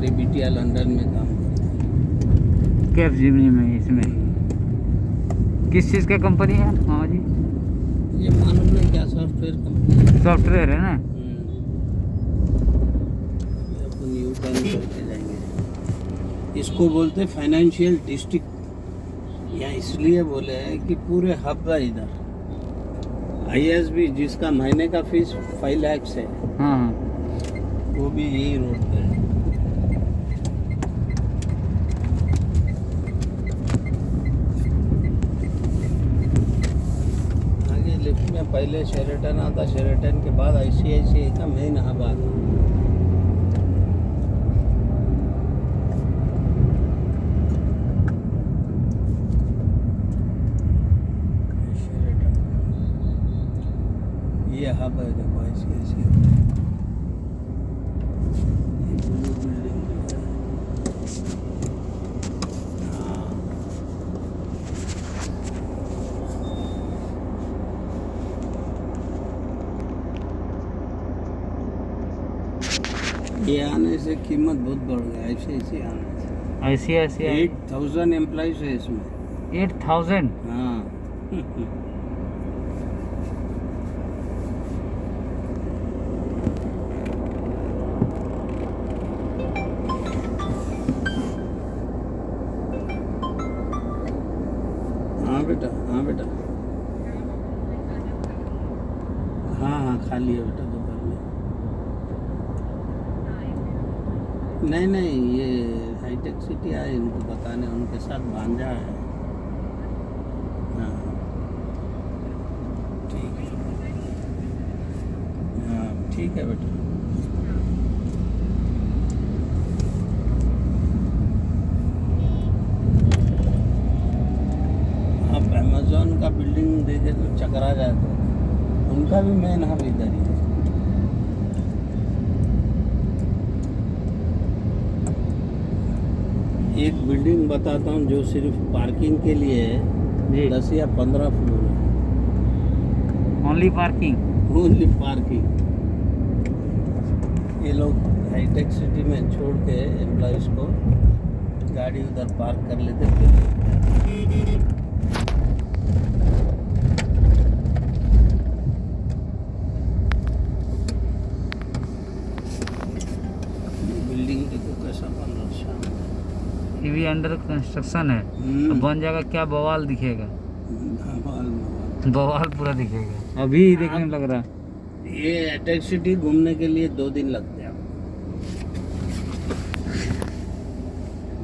हमारी बिटिया लंदन में काम करती है। कैपजेमिनी में इसमें किस चीज़ का कंपनी है मामा जी? ये मालूम नहीं क्या सॉफ्टवेयर कंपनी है। सॉफ्टवेयर है ना। अभी अपन यू टर्न करके जाएंगे। इसको बोलते फाइनेंशियल डिस्ट्रिक्ट, या इसलिए बोले हैं कि पूरे हब है इधर। ISB जिसका महीने का फीस 5 लाख है, हाँ वो भी यही रोड पे है। आगे लिफ्ट में पहले शेरेटन आता, शेरेटन के बाद ICICI का मेन हब आता। ये हब है, देखो ICICI। ये ब्लू बिल्डिंग जो है, हाँ, ये आने से कीमत बहुत बढ़ गया। ICICI आने से ICICI 8000 एम्प्लॉइज है इसमें। 8000। हाँ हाँ बेटा, हाँ बेटा, हाँ हाँ खाली है बेटा दोपहर में। नहीं नहीं, ये हाईटेक सिटी आए इनको बताने, उनके साथ भांजा है। हाँ ठीक है, हाँ ठीक है बेटा। आप अमेजोन का बिल्डिंग देखे तो चकरा जाते हैं, उनका भी मेन हब इधर ही है। एक बिल्डिंग बताता हूँ जो सिर्फ पार्किंग के लिए है, जी 10 या 15 फ्लोर है, ओनली पार्किंग। Only parking. ये लोग हाईटेक सिटी में छोड़ के एम्प्लॉइज को गाड़ी उधर पार्क कर लेते फिर बिल्डिंग देखो कैसा बन रहा है शानदार। ये भी अंडर कंस्ट्रक्शन है, तो बन जाएगा क्या बवाल दिखेगा। धमाल मवाल। बवाल पूरा दिखेगा, अभी देखने में लग रहा है। ये हाईटेक सिटी घूमने के लिए 2 दिन लगते हैं।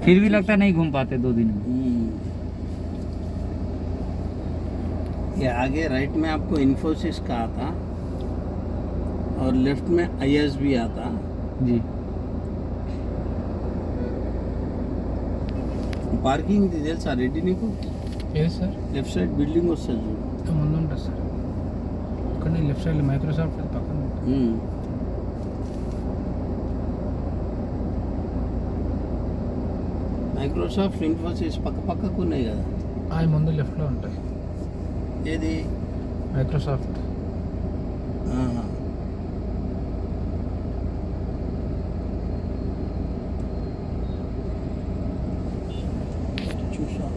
फिर भी लगता है नहीं घूम पाते 2 दिन में। ये आगे राइट में आपको इन्फोसिस का आता और लेफ्ट में ISB आता। जी పార్కింగ్ ఇది తెలుసా రెడ్డి నీకు? ఏది సార్? లెఫ్ట్ సైడ్ బిల్డింగ్ వస్తుంది చూడు. ముందు ఉంటుంది సార్. ఇక్కడ లెఫ్ట్ సైడ్ మైక్రోసాఫ్ట్ పక్కన ఉంటుంది. మైక్రోసాఫ్ట్ ఇన్ఫోసిస్ పక్క పక్కకు ఉన్నాయి కదా. అవి ముందు లెఫ్ట్లో ఉంటాయి. ఏది? మైక్రోసాఫ్ట్. చూసా.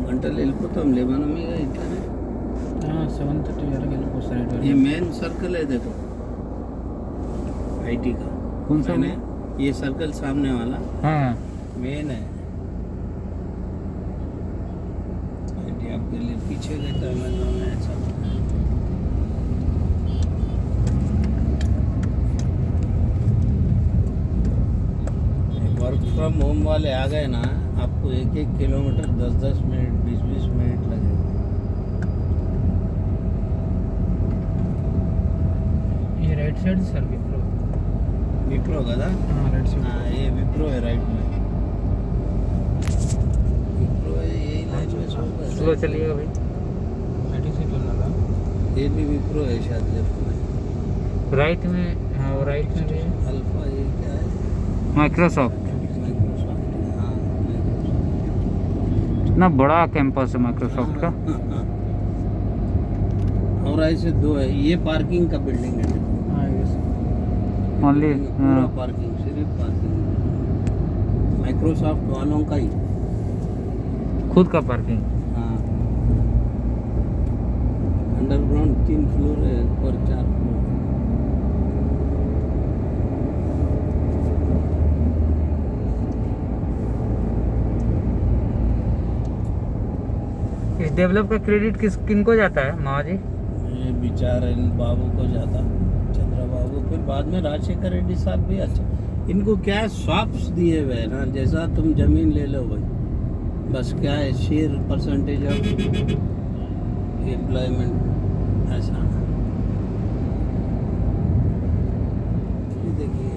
గంటలు వెళ్ళిపోతాంలే మనం ఇక ఇట్లానే. 7:30 వరకు వెళ్ళిపోతారు. ये मेन सर्कल है देखो IT का. कौन सा? मैंने ये सर्कल सामने वाला हाँ मेन है. IT आपके लिए पीछे रहता है Amazon में ऐसा. वर्क फ्रॉम होम वाले आ गए ना, आपको 1-1 किलोमीटर 10-10 मिनट 20-20 मिनट लगेगा. ये राइट साइड सर विप्रो కదా? Right side. हाँ ये विप्रो है राइट में. विप्रो है यही लाइन में सो स्लो चलिएगा भाई. IT सीट लगा. ये भी विप्रो है शायद लेफ्ट में. राइट में, हाँ वो राइट में भी है. अल्फा ये क्या है? माइक्रोसॉफ्ट, माइक्रोसॉफ्ट, हाँ माइक्रोसॉफ्ट। इतना बड़ा कैंपस है माइक्रोसॉफ्ट का। हाँ। और ऐसे दो है, ये पार्किंग का बिल्डिंग है देखो। हाँ यस ओनली पूरा पार्किंग, सिर्फ पार्किंग, माइक्रोसॉफ्ट वालों का ही। खुद का पार्किंग। हाँ, अंडरग्राउंड 3 फ्लोर है, ऊपर 4 फ्लोर। इस डेवलप का क्रेडिट किनको जाता है मामा जी? ये बेचारे इन बाबू को जाता, चंद्रा बाबू, फिर बाद में राजशेखर रेड्डी साहब भी अच्छा। इनको क्या है, स्वाप्स दिए हुए हैं ना, जैसा तुम जमीन ले लो भाई, बस क्या है, शेयर परसेंटेज ऑफ एम्प्लॉयमेंट ऐसा। ये देखिए,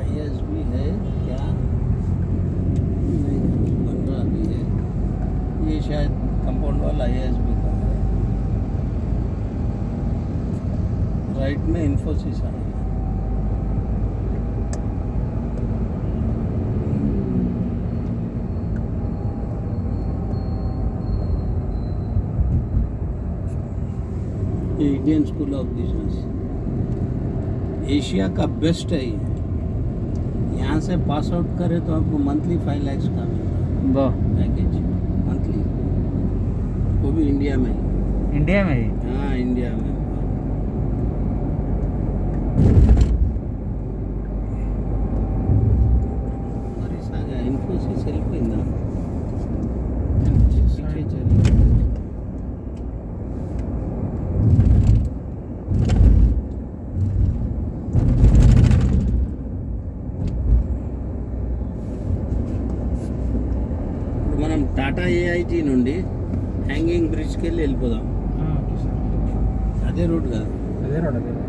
IAS भी है क्या, नहीं बन रहा भी है, ये शायद कंपाउंड वाला IAS भी का है। राइट में इन्फोसिस आएगा। ये Indian school of business Asia का बेस्ट है ये। यहाँ से पास आउट करे तो आपको मंथली 5 लाख का मिलता है वाह, पैकेज, मंथली, वो भी इंडिया में ही। इंडिया में ही? हाँ, इंडिया में। इन्फोसिस helping ना, पीछे चली। మనం టాటా ఏఐటి నుండి హ్యాంగింగ్ బ్రిడ్జ్కి వెళ్ళి వెళ్ళిపోదాం. ఓకే సార్, అదే రూట్ కదా. అదే రోడ్ అదే రోడ్.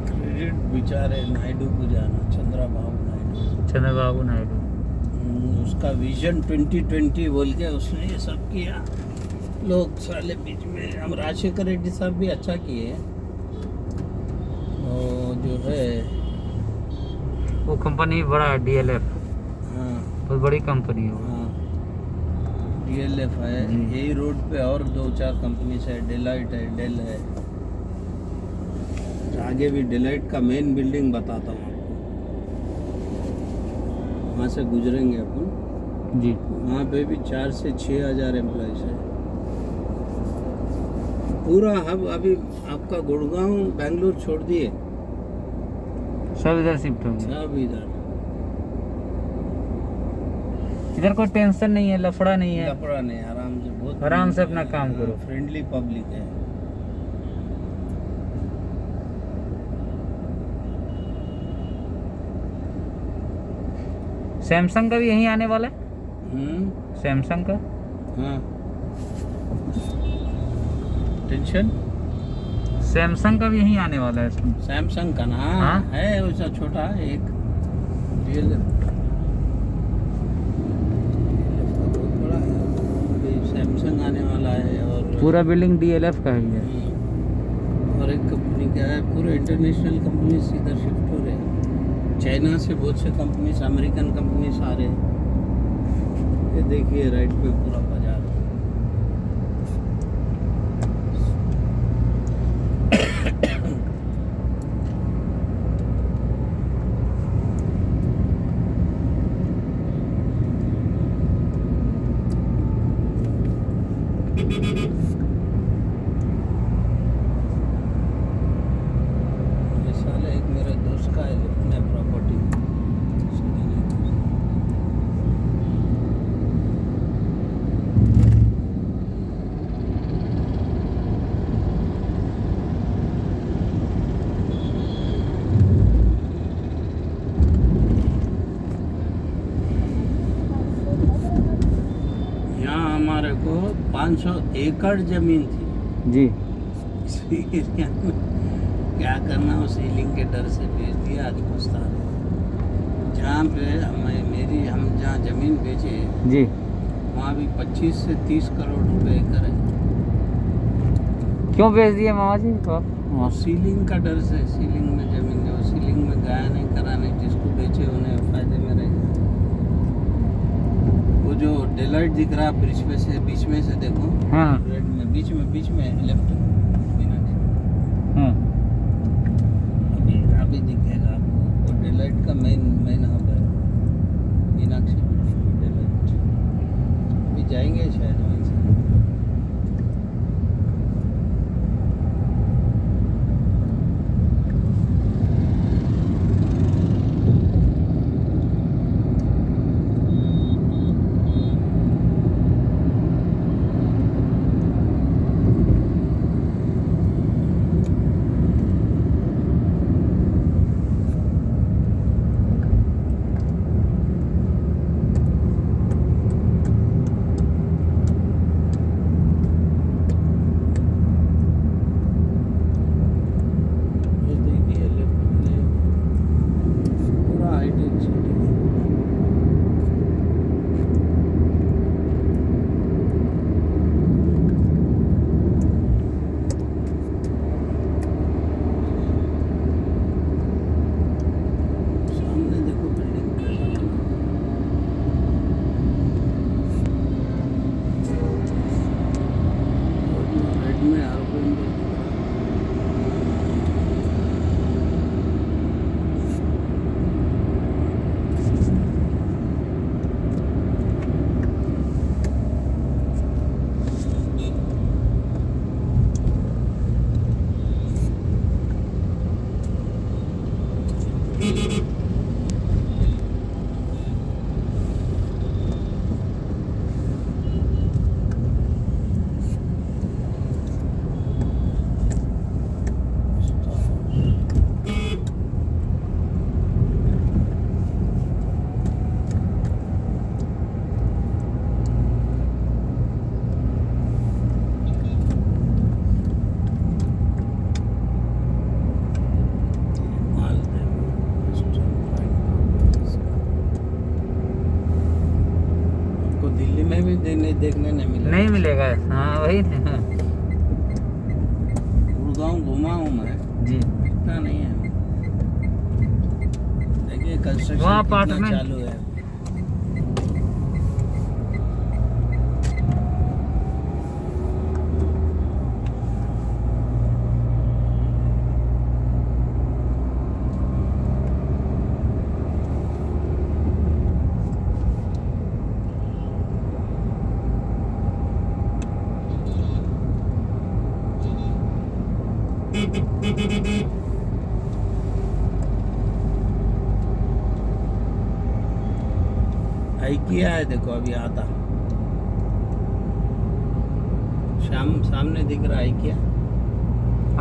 क्रेडिट बेचारे नायडू को जाना, चंद्रबाबू नायडू। चंद्रबाबू नायडू। उसका विजन 2020 बोल के उसने ये सब किया। लोग साले बीच में, हम राजशेखर रेड्डी साहब भी अच्छा किए। और जो है, वो कंपनी बड़ा है DLF, हाँ बहुत बड़ी कंपनी है वो। हाँ, DLF है। यही रोड पे और 2-4 कंपनी है, डेलाइट है, डेल है। आगे भी डेलाइट का मेन बिल्डिंग बताता हूँ आपको, वहाँ से गुजरेंगे अपन। जी, वहाँ पे भी 4 से 6 हज़ार एम्प्लॉयज है। पूरा हब अभी आपका गुड़गांव बेंगलुरु छोड़ दिए, सब इधर शिफ्ट हो गए। सब इधर। इधर कोई टेंशन नहीं है, लफड़ा नहीं है, लफड़ा नहीं, आराम से, बहुत आराम से अपना काम करो। फ्रेंडली पब्लिक है। सैमसंग का भी यहीं आने वाला है, सैमसंग का। हाँ, टेंशन। सैमसंग का भी यहीं आने वाला है इसमें। सैमसंग का ना, हाँ? है वैसा छोटा एक DLF बहुत बड़ा है। अभी सैमसंग आने वाला है। और पूरा बिल्डिंग DLF का ही है। और एक कंपनी क्या है, पूरे इंटरनेशनल कंपनी इधर शिफ्ट हो रहे हैं। चाइना से बहुत से कंपनीज, अमेरिकन कंपनीज आ रहे हैं। ये देखिए राइट पे पूरा बाजार। ये साले एक मेरे दोस्त का है, अपने प्रॉपर्टी इसको 500 एकड़ जमीन थी जी। इस एरिया में। क्या करना, वो सीलिंग के डर से बेच दिया, आज पछता रहे। जहाँ पे हम जहाँ ज़मीन बेचे जी। वहाँ भी 25 से 30 करोड़ रुपए एकड़ है। क्यों बेच दिए मामा जी आप? और सीलिंग का डर से, सीलिंग में ज़मीन जो सीलिंग में गया नहीं करा नहीं, जिसको बेचे उन्हें फायदे में रहे। वो जो डेलाइट दिख रहा है ब्रिज पे से, बीच में से देखो, हाँ रेड में बीच में लेफ्ट हाँ। अभी दिखेगा आपको। वो डेलाइट का मेन हब है, मीनाक्षी डेलाइट। अभी जाएंगे शायद वहीं से। ये देखिए लेफ्ट में पूरा हाईटेक सिटी है। सामने देखो बिल्डिंग कैसा बना। रेड में एरोप्लेन दिख रहा है। आपको दिल्ली में भी देखने नहीं मिला। नहीं मिलेगा। हाँ वही ना। गुड़गांव घुमा हूँ मैं, जी। इतना नहीं है। देखिए कंस्ट्रक्शन वहाँ कितना अपार्टमेंट- चालू है। IKEA है देखो अभी आता, सामने दिख रहा है IKEA।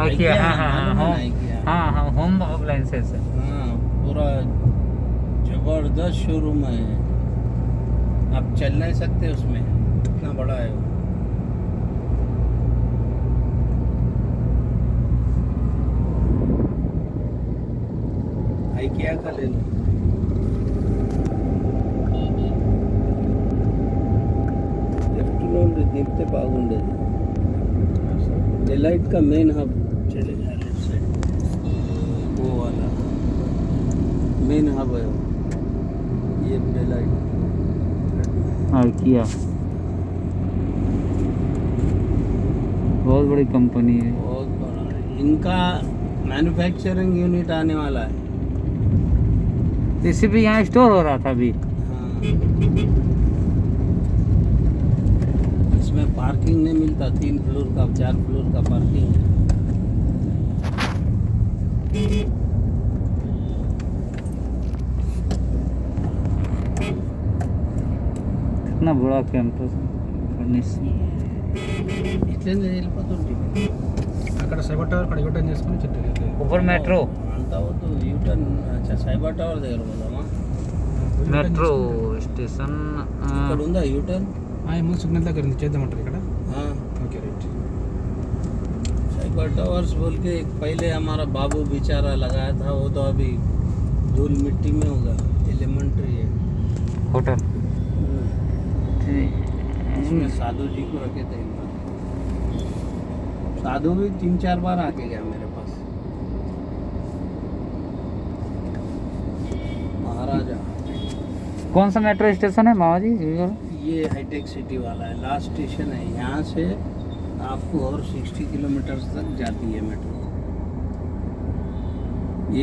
IKEA, हाँ हाँ हाँ मालूम है होम, ना IKEA? हाँ हाँ होम अप्लायंसेस है। हाँ, पूरा जबरदस्त शोरूम है। आप चल नहीं सकते उसमें, इतना बड़ा है वो। IKEA का ले लो। दिखते बागुंडेது डेलाइट का मेन हब चले जा लेफ्ट साइड, वो वाला मेन हब है वो। ये डेलाइट IKEA बहुत बड़ी कंपनी है। बहुत बड़ा है। इनका मैन्युफैक्चरिंग यूनिट आने वाला है। इसी भी यहाँ स्टोर हो रहा था अभी। हाँ, इसमें पार्किंग नहीं मिलता, 3 फ्लोर का 4 फ्लोर का पार्किंग है। कितना बड़ा कैंपस ఇట్లనే వెళ్ళిపోతుంటే అక్కడ సైబర్ టవర్ అక్కడ యూటర్న్ చేసుకుని చెట్టు ऊपर मेट्रो అంతా వద్దు యూటర్న్ సైబర్ టవర్ దగ్గర పోదామా? मेट्रो स्टेशन ఇక్కడ ఉందా యూటర్న్? ముందు సిగ్నల్ దగ్గర ఉంది చేద్దామంటారు ఇక్కడ हाँ ఓకే రైట్ साइबर टावर्स बोल के एक पहले हमारा बाबू बेचारा लगाया था, वो तो अभी धूल मिट्टी में होगा। एलिमेंट्री है। होटल उसमें साधु जी को रखे थे एक बार। साधु भी 3-4 बार आके गया मेरे पास। महाराजा कौन सा मेट्रो स्टेशन है मामा जी? ये हाईटेक सिटी वाला है, लास्ट स्टेशन है। यहाँ से आपको और 60 किलोमीटर तक जाती है मेट्रो,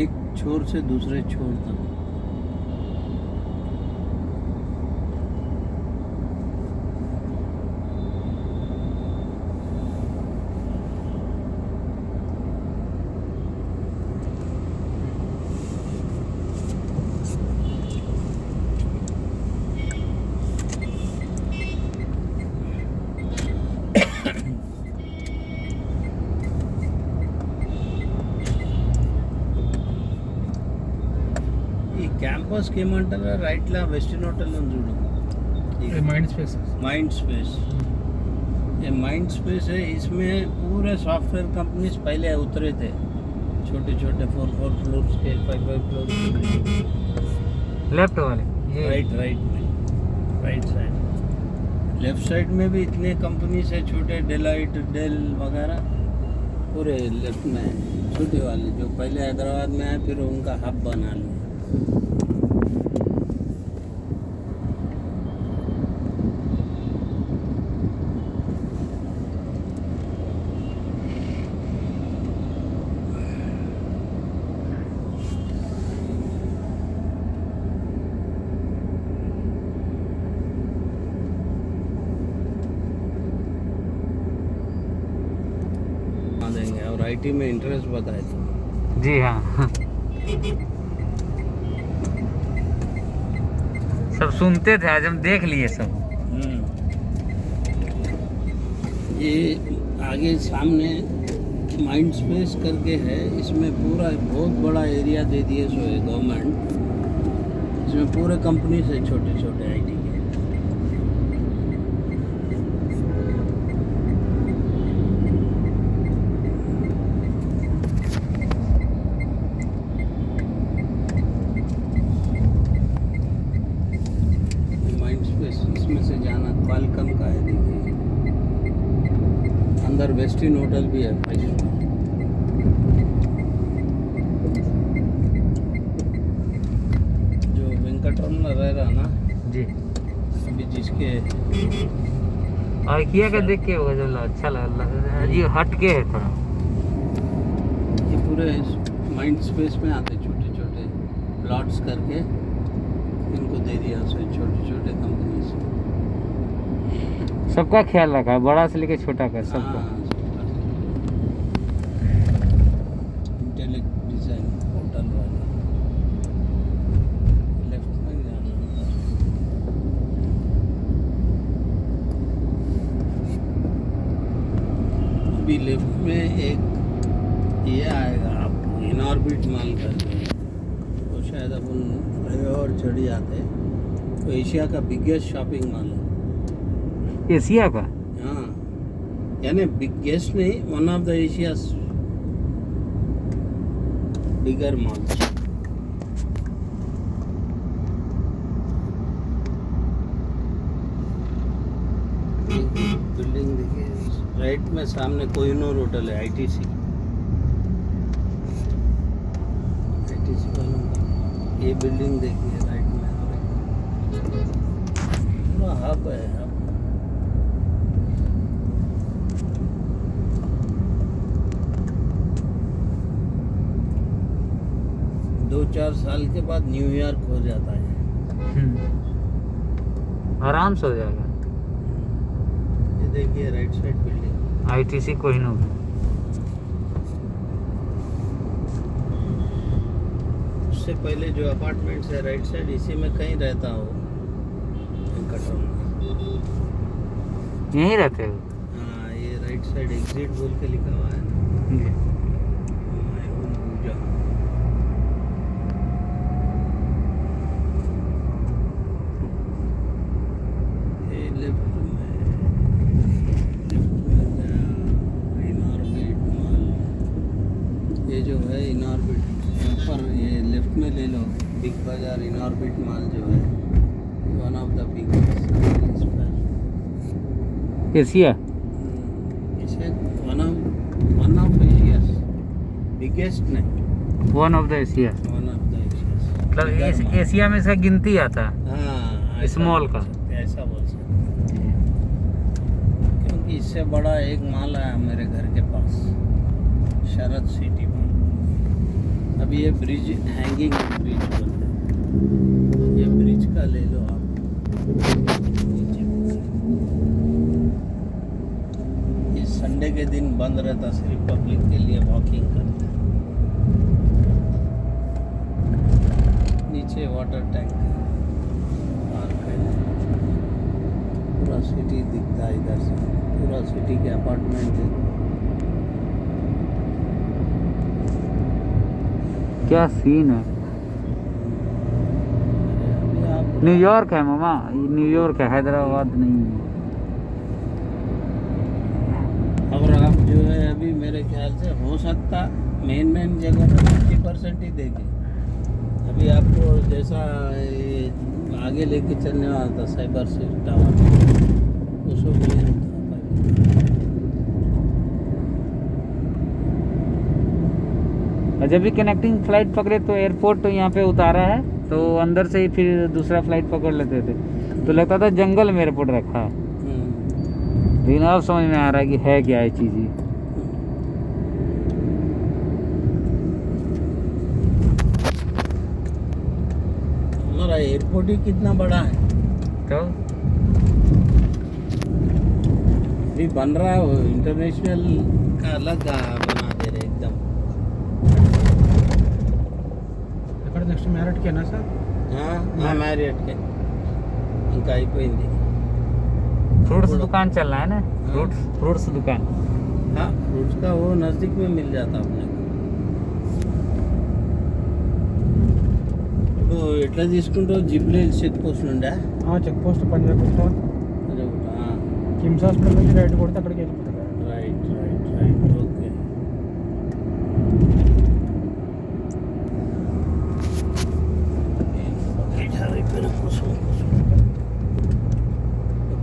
एक छोर से दूसरे छोर तक। ఈ క్యాంపస్ కి ఏమంటారా, రైట్ లా వెస్టర్న్ హోటల్ అని చూడు, మైండ్ స్పేస్ माइंड स्पेस। ये माइंड स्पेस है, इसमें पूरे सॉफ्टवेयर कंपनीज पहले उतरे थे, छोटे छोटे 4-4 फ्लोर्स के, 5-5 फ्लोर्स के। लेफ्ट वाले ये राइट में, राइट साइड। लेफ्ट साइड में भी इतने कंपनीज है छोटे, डेलाइट, डेल वगैरह, पूरे लेफ्ट में है। छोटे वाले जो पहले हैदराबाद में है, फिर उनका हब बना लिया। देंगे और आईटी में इंटरेस्ट बताए थे। जी हाँ सब सुनते थे, आज हम देख लिए सब। ये आगे सामने माइंड स्पेस करके है, इसमें पूरा बहुत बड़ा एरिया दे दिए सो है गवर्नमेंट। इसमें पूरे कंपनीज है छोटे छोटे आईटी के। माइंड स्पेस इसमें से जाना क्वालकॉम का है, देखिए अंदर वेस्टिन होटल भी है 5 स्टार। जो वेंकटरमन रह रहा ना जी अभी, जिसके और किया का देख के होगा जो अच्छा लगा जी, हट के है थोड़ा। ये पूरे माइंड स्पेस में आते छोटे छोटे प्लॉट्स करके, इनको दे दिया उसे छोटे छोटे कंपनीज। सबका ख्याल रखा है, बड़ा से लेके छोटा का सबका। इंटेलेक्ट डिजाइन होटल वाले लेफ्ट में जाना होगा। अभी लेफ्ट में एक ये आएगा आपको, इनऑर्बिट मॉल करके, वो शायद अपन फ्लाईओवर चढ़ी आते, तो एशिया का बिगेस्ट शॉपिंग मॉल है। एशिया का हाँ, यानी बिगेस्ट नहीं, one of the Asia bigger mall. Building देखिए, राइट में सामने कोहिनूर होटल है, आईटीसी वालों का। ये बिल्डिंग देखिए राइट में, पूरा हब है, हब। दो 4 साल के बाद न्यूयॉर्क हो जाता है। आराम से हो जाएगा। ये देखिए right side building, ITC Kohinoor. उससे पहले जो अपार्टमेंट्स है राइट साइड, इसी में कहीं रहता हो वेंकटरमन। यहीं रहते हो? हाँ, ये राइट साइड एग्जिट बोल के लिखा हुआ है ना, जी। माय ओन पूजा। ये लेफ्ट ऑर्बिट मॉल जो है one of the biggest Asia इसे वन ऑफ एशियाज बिगेस्ट नहीं, one of the Asia, one of the Asia's मतलब एशिया में इसका गिनती आता है। हाँ इस मॉल का। ऐसा बोल सकते हैं, क्योंकि इससे बड़ा एक मॉल है मेरे घर के पास, शरद सिटी मॉल। अब ये ब्रिज हैंगिंग ब्रिज बोलते हैं, ये ब्रिज का ले लो आप नीचे। इस संडे के दिन बंद रहता, सिर्फ पब्लिक के लिए वॉकिंग करते। नीचे वाटर टैंक पार्क है, पूरा सिटी दिखता है इधर से, पूरा सिटी के अपार्टमेंट है। क्या सीन है। अभी आप न्यूयॉर्क है मामा, ये न्यूयॉर्क है, हैदराबाद नहीं है। और आप जो है अभी मेरे ख्याल से हो सकता मेन जगह में 50% ही देंगे। अभी आपको जैसा ये आगे लेके चलने वाला था साइबर से टावर, उसको भी नहीं होता। और जब भी कनेक्टिंग फ्लाइट पकड़े तो एयरपोर्ट तो यहाँ पे उतारा है, तो अंदर से ही फिर दूसरा फ्लाइट पकड़ लेते थे, तो लगता था जंगल में एयरपोर्ट रखा है। लेकिन अब समझ में आ रहा है कि है क्या ये चीज़। हमारा एयरपोर्ट ही कितना बड़ा है, तो अभी बन रहा है वो इंटरनेशनल का अलग बना दे रहे एकदम। ఇక్కడ నెక్స్ట్ మ్యారెట్కేనా సార్? మ్యారియట్ के ఇంకా అయిపోయింది। फ्रूट्स दुकान चल रहा है ना, फ्रूट्स दुकान। हाँ, फ्रूट्स का वो नज़दीक में मिल जाता अपने को। तो ఎట్లా తీసుకుంటావు? జిప్లీ చెక్ పోస్ట్ నుండా? చెక్ పోస్ట్ పంజాగుట్ట అదే ఒకటా? కిమ్స్ హాస్పిటల్ నుంచి రైట్ కొడితే అక్కడికి వెళ్ళిపోతుంది. Right okay.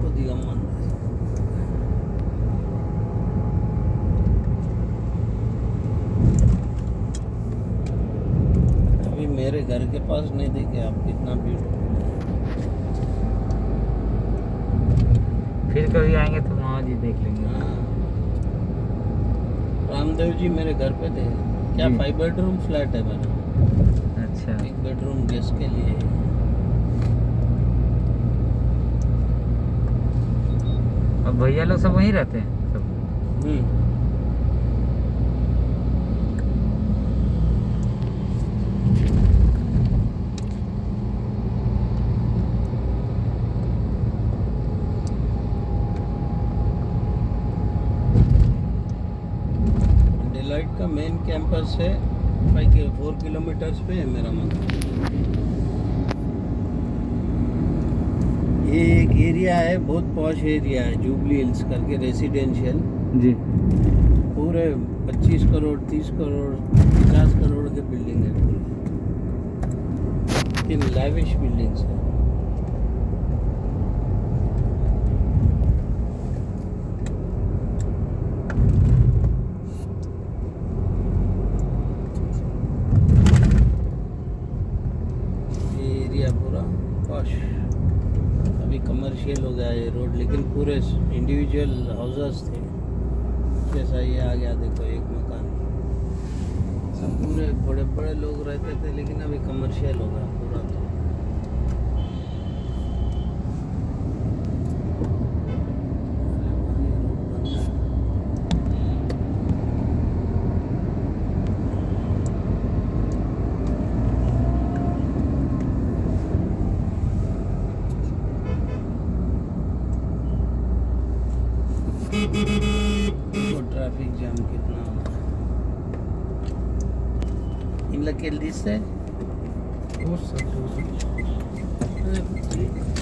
కొద్దిగా మంది अभी मेरे घर के पास नहीं देखे आप कितना भीड़। फिर कभी आएंगे तो वहाँ जी देख लेंगे। हाँ, रामदेव जी मेरे घर पे थे। क्या जी। 5 बेडरूम फ्लैट है मेरा, अच्छा, 1 बेडरूम गेस्ट के लिए है। और भैया लोग सब वहीं रहते हैं सब? डिलाइट का मेन कैंपस है 4 किलोमीटर्स पे है मेरा मंदिर। ये एक एरिया है, बहुत पॉश एरिया है, जुबली हिल्स करके रेसिडेंशियल। जी। पूरे 25 करोड़ 30 करोड़ 50 करोड़ के बिल्डिंग है पूरी, इन लैविश बिल्डिंग्स है। ये एरिया पूरा पॉश, अभी कमर्शियल हो गया ये रोड, लेकिन पूरे इंडिविजुअल हाउसेस थे। जैसा ये आ गया देखो एक मकान, सब पूरे बड़े बड़े लोग रहते थे, लेकिन अभी कमर्शियल हो गया पूरा। तो देखो ट्रैफिक जाम कितना होता है। इनके से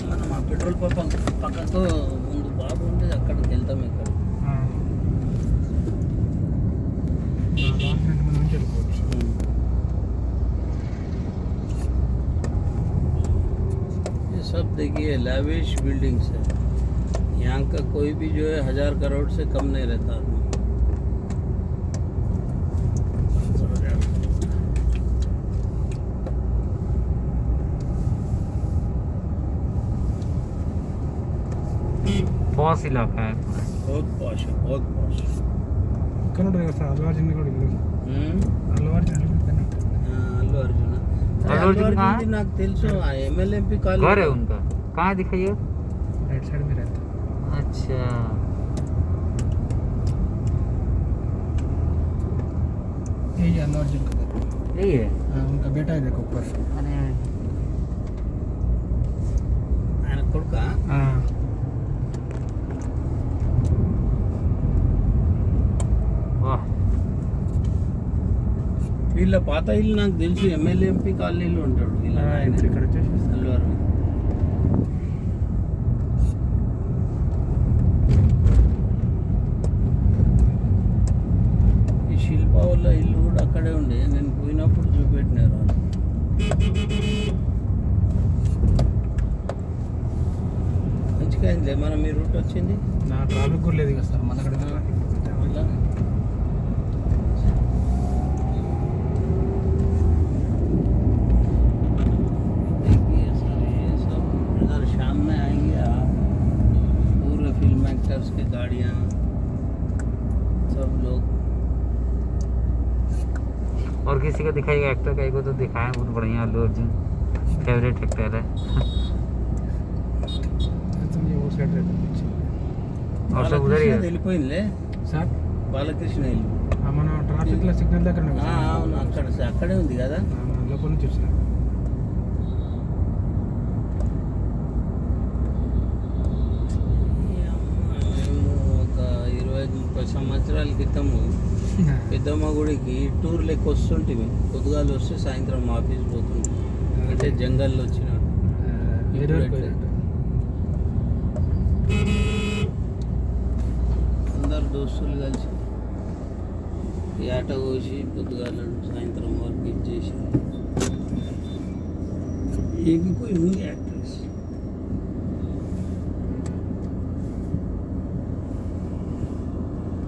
మనం ఆ పెట్రోల్ పంప్ పక్కతో ముందు బాబు ఉండేది, అక్కడికి వెళ్తాం ఇక్కడ. నుంచి వెళ్ళిపోవచ్చు. सब देखिए लैविश बिल्डिंग्स है। यहाँ का कोई भी जो है 1000 करोड़ से कम नहीं रहता आदमी। पॉश इलाका है। बहुत पॉश है, बहुत पॉश। ఇక్కడ ఉంటుంది కదా సార్ అల్లు అర్జున్ కూడా ఇల్లు हम्म? అల్లు అర్జున్ ఇల్లు ఇక్కడ ఉంటుంది. అల్లు అర్జున్ అల్లు అర్జున్ कहाँ है? నాకు తెలుసు ఎమ్మెల్యేపీ కాలేజ్ घर है उनका, कहाँ दिखाइए। राइट साइड में रहता है। अच्छा, यही अल्लू अर्जुन का घर। यही है। हाँ, उनका बेटा है देखो ऊपर। अरे ఆయన కొడుక हाँ वाह, వీళ్ళ పాత ఇల్లు నాకు తెలుసు ఎమ్మెల్యేపీ కాలనీలో ఉంటాడు వీళ్ళ ఆయన. ఇప్పుడు ఇక్కడ వచ్చేసి అల్లు అరవింద్. ఈ శిల్ప వాళ్ళ ఇల్లు కూడా అక్కడే ఉండే, నేను పోయినప్పుడు చూపెట్టినారు వాళ్ళు. మంచిగా అయిందిలే మనం ఈ రూట్ వచ్చింది. నా ట్రాఫిక్ కూడా లేదు కదా సార్ మన అక్కడ ఇలా देखिए सर, ये सब इधर शाम में आएंगे आप, पूरे फिल्म एक्टर्स की गाड़ियाँ, सब लोग। और किसी का दिखाएगा एक्टर का, एक को तो दिखाया बहुत बढ़िया, अल्लू अर्जुन फेवरेट एक्टर है। तुम ये वो साइड रहते पीछे और सब उधर ही है। వెళ్ళిపోయిందిలే సార్ బాలకృష్ణ ఇల్లు. మన ట్రాఫిక్ లో సిగ్నల్ దగ్గర ఆ, అవును అక్కడే ఉంది కదా. లోపల నుంచి వచ్చిన మేము ఒక 25-30 సంవత్సరాల క్రితము పెద్దమ్మ గుడికి టూర్ లెక్క వస్తుంటివి. పొద్దుగాలు వస్తే సాయంత్రం ఆఫీస్ పోతుంటే, అంటే జంగల్లో వచ్చినాడు. వేరే వరకు పోయినట్టు. అందరు దోస్తులు కలిసి ఈ ఆట కోసి పొద్దుగాల సాయంత్రం వరకు ఇచ్చేసి. ఏకి పోయి ఉంది యాక్ట్రెస్.